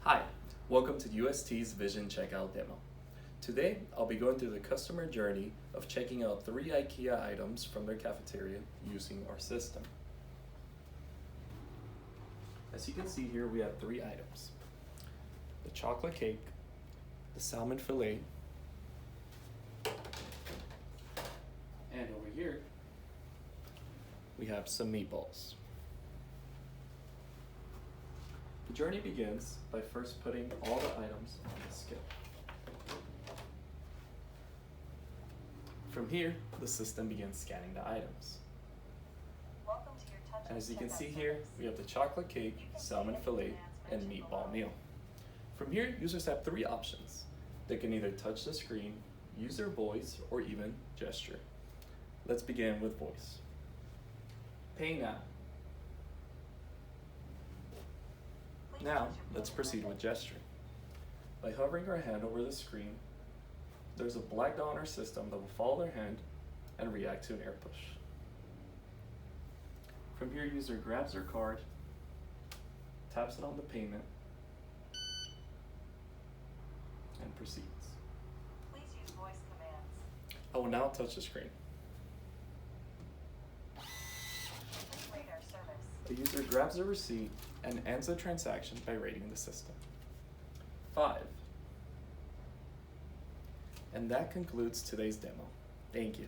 Hi, welcome to UST's Vision Checkout demo. Today, I'll be going through the customer journey of checking out 3 IKEA items from their cafeteria using our system. As you can see here, we have 3 items. The chocolate cake, the salmon fillet, and over here, we have some meatballs. The journey begins by first putting all the items on the scale. From here, the system begins scanning the items. And as you can see here, we have the chocolate cake, salmon fillet, and meatball meal. From here, users have 3 options. They can either touch the screen, use their voice, or even gesture. Let's begin with voice. Pay now. Now, let's proceed with gesturing. By hovering our hand over the screen, there's a black dot on our system that will follow their hand and react to an air push. From here, user grabs their card, taps it on the payment, and proceeds. Please use voice commands. I will now touch the screen. Please rate our service. The user grabs the receipt and ends the transaction by rating the system. 5. And that concludes today's demo. Thank you.